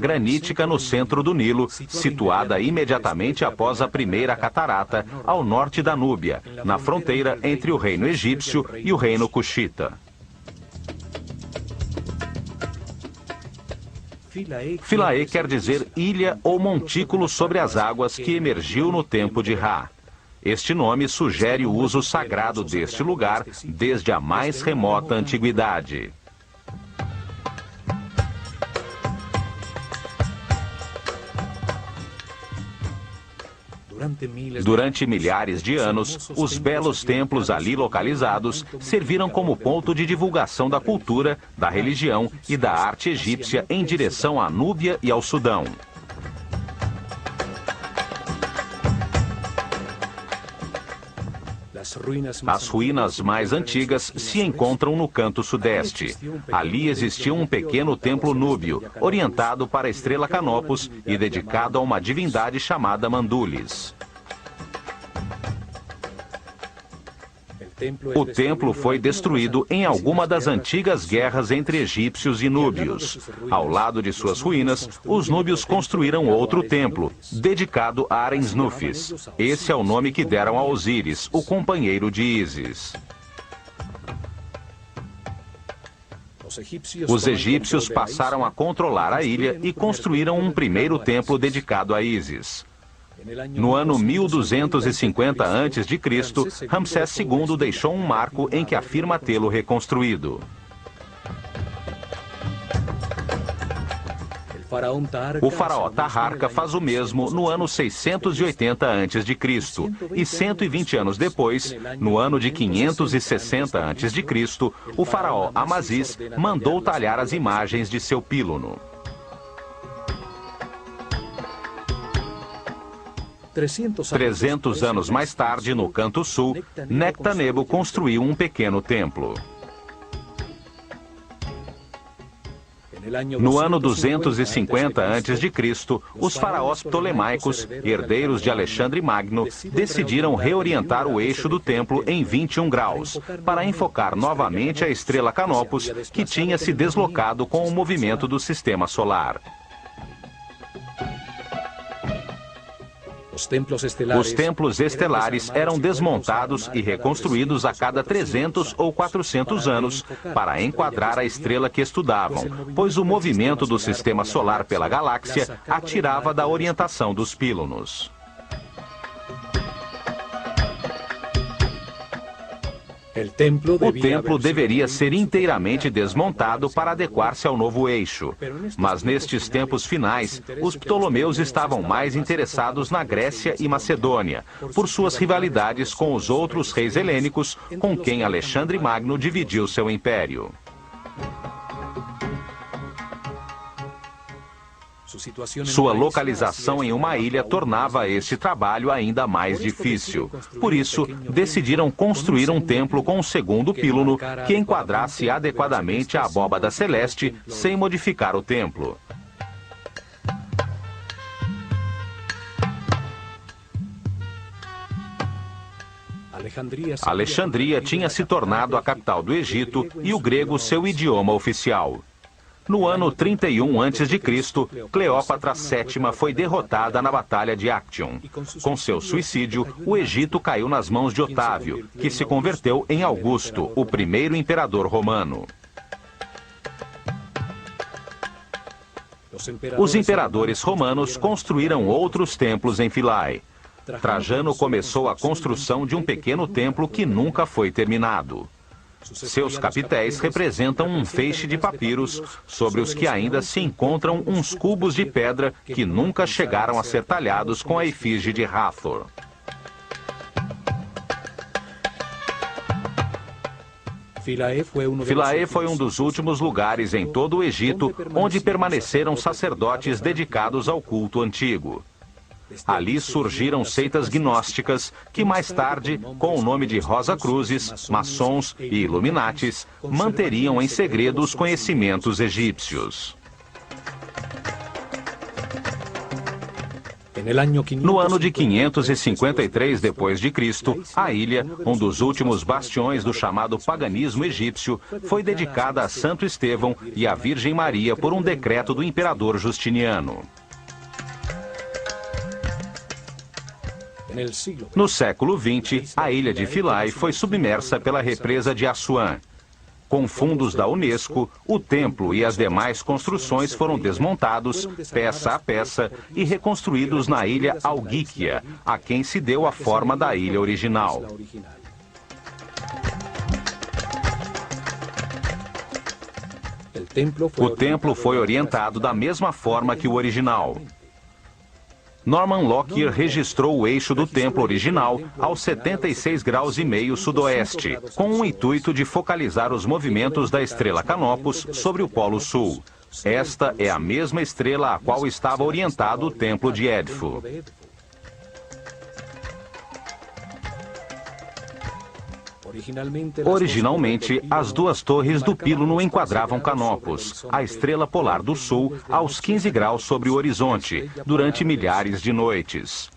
granítica no centro do Nilo, situada imediatamente após a primeira catarata, ao norte da Núbia, na fronteira entre o reino egípcio e o reino cuxita. Philae quer dizer ilha ou montículo sobre as águas que emergiu no tempo de Ra. Este nome sugere o uso sagrado deste lugar desde a mais remota antiguidade. Durante milhares de anos, os belos templos ali localizados serviram como ponto de divulgação da cultura, da religião e da arte egípcia em direção à Núbia e ao Sudão. As ruínas mais antigas se encontram no canto sudeste. Ali existia um pequeno templo núbio, orientado para a estrela Canopus e dedicado a uma divindade chamada Mandulis. O templo foi destruído em alguma das antigas guerras entre egípcios e núbios. Ao lado de suas ruínas, os núbios construíram outro templo, dedicado a Arensnufis. Esse é o nome que deram a Osíris, o companheiro de Ísis. Os egípcios passaram a controlar a ilha e construíram um primeiro templo dedicado a Ísis. No ano 1250 a.C., Ramsés II deixou um marco em que afirma tê-lo reconstruído. O faraó Taharka faz o mesmo no ano 680 a.C. e 120 anos depois, no ano de 560 a.C., o faraó Amasis mandou talhar as imagens de seu pílono. 300 anos mais tarde, no canto sul, Nectanebo construiu um pequeno templo. No ano 250 a.C., os faraós ptolemaicos, herdeiros de Alexandre Magno, decidiram reorientar o eixo do templo em 21 graus, para enfocar novamente a estrela Canopus, que tinha se deslocado com o movimento do sistema solar. Os templos estelares eram desmontados e reconstruídos a cada 300 ou 400 anos para enquadrar a estrela que estudavam, pois o movimento do sistema solar pela galáxia a tirava da orientação dos pílunos. O templo deveria ser inteiramente desmontado para adequar-se ao novo eixo. Mas nestes tempos finais, os ptolomeus estavam mais interessados na Grécia e Macedônia, por suas rivalidades com os outros reis helênicos com quem Alexandre Magno dividiu seu império. Sua localização em uma ilha tornava este trabalho ainda mais difícil. Por isso, decidiram construir um templo com um segundo pílono que enquadrasse adequadamente a abóbada celeste sem modificar o templo. Alexandria tinha se tornado a capital do Egito e o grego seu idioma oficial. No ano 31 a.C., Cleópatra VII foi derrotada na Batalha de Actium. Com seu suicídio, o Egito caiu nas mãos de Otávio, que se converteu em Augusto, o primeiro imperador romano. Os imperadores romanos construíram outros templos em Philae. Trajano começou a construção de um pequeno templo que nunca foi terminado. Seus capitéis representam um feixe de papiros, sobre os que ainda se encontram uns cubos de pedra que nunca chegaram a ser talhados com a efígie de Hathor. Philae foi um dos últimos lugares em todo o Egito onde permaneceram sacerdotes dedicados ao culto antigo. Ali surgiram seitas gnósticas que mais tarde, com o nome de Rosacruzes, maçons e Illuminatis, manteriam em segredo os conhecimentos egípcios. No ano de 553 d.C., a ilha, um dos últimos bastiões do chamado paganismo egípcio, foi dedicada a Santo Estevão e à Virgem Maria por um decreto do imperador Justiniano. No século XX, a ilha de Philae foi submersa pela represa de Assuã. Com fundos da Unesco, o templo e as demais construções foram desmontados, peça a peça, e reconstruídos na ilha Algíquia, a quem se deu a forma da ilha original. O templo foi orientado da mesma forma que o original. Norman Lockyer registrou o eixo do templo original aos 76 graus e meio sudoeste, com o intuito de focalizar os movimentos da estrela Canopus sobre o Polo Sul. Esta é a mesma estrela a qual estava orientado o templo de Edfu. Originalmente, as duas torres do píluno enquadravam Canopus, a estrela polar do sul, aos 15 graus sobre o horizonte, durante milhares de noites.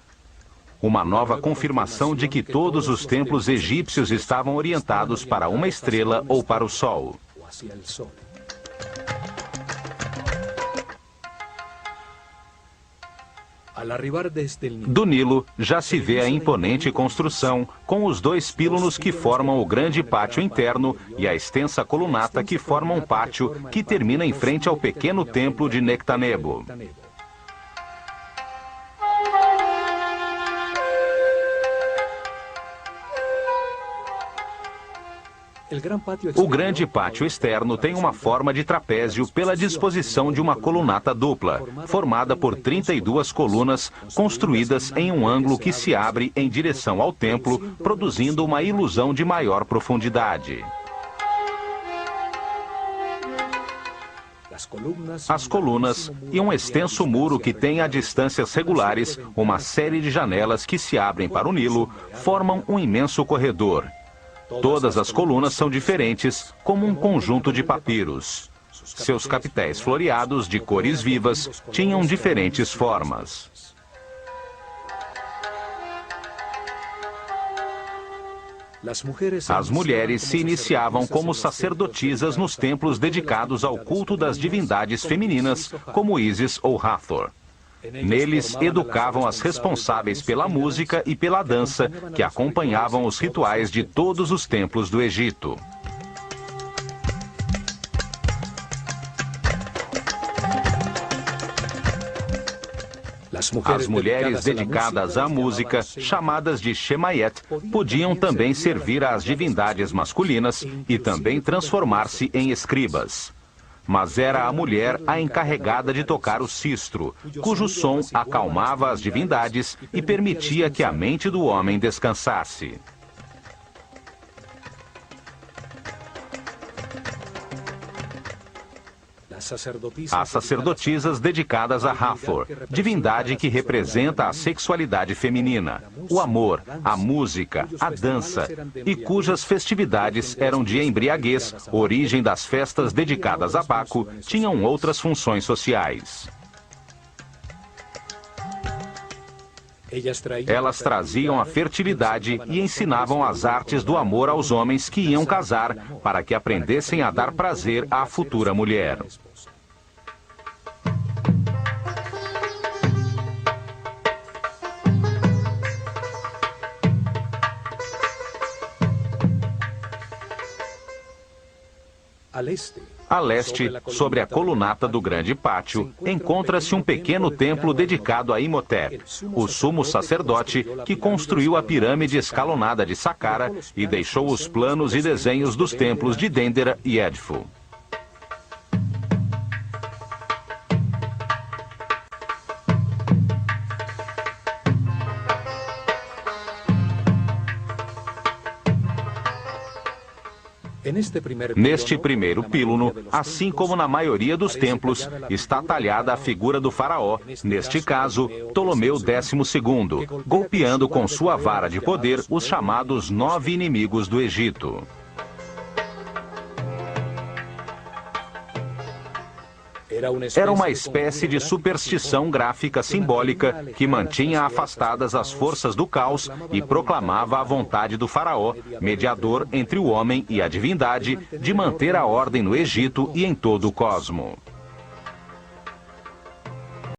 Uma nova confirmação de que todos os templos egípcios estavam orientados para uma estrela ou para o sol. Do Nilo, já se vê a imponente construção, com os dois pílunos que formam o grande pátio interno e a extensa colunata que forma um pátio que termina em frente ao pequeno templo de Nectanebo. O grande pátio externo tem uma forma de trapézio pela disposição de uma colunata dupla, formada por 32 colunas construídas em um ângulo que se abre em direção ao templo, produzindo uma ilusão de maior profundidade. As colunas e um extenso muro que tem a distâncias regulares, uma série de janelas que se abrem para o Nilo, formam um imenso corredor. Todas as colunas são diferentes, como um conjunto de papiros. Seus capitéis floreados, de cores vivas, tinham diferentes formas. As mulheres se iniciavam como sacerdotisas nos templos dedicados ao culto das divindades femininas, como Ísis ou Hathor. Neles, educavam as responsáveis pela música e pela dança, que acompanhavam os rituais de todos os templos do Egito. As mulheres dedicadas à música, chamadas de Shemayet, podiam também servir às divindades masculinas e também transformar-se em escribas. Mas era a mulher a encarregada de tocar o sistro, cujo som acalmava as divindades e permitia que a mente do homem descansasse. As sacerdotisas dedicadas a Hathor, divindade que representa a sexualidade feminina, o amor, a música, a dança, e cujas festividades eram de embriaguez, origem das festas dedicadas a Baco, tinham outras funções sociais. Elas traziam a fertilidade e ensinavam as artes do amor aos homens que iam casar, para que aprendessem a dar prazer à futura mulher. A leste, sobre a colunata do grande pátio, encontra-se um pequeno templo dedicado a Imhotep, o sumo sacerdote que construiu a pirâmide escalonada de Saqqara e deixou os planos e desenhos dos templos de Dendera e Edfu. Neste primeiro píluno, assim como na maioria dos templos, está talhada a figura do faraó, neste caso, Ptolomeu XII, golpeando com sua vara de poder os chamados 9 inimigos do Egito. Era uma espécie de superstição gráfica simbólica que mantinha afastadas as forças do caos e proclamava a vontade do faraó, mediador entre o homem e a divindade, de manter a ordem no Egito e em todo o cosmo.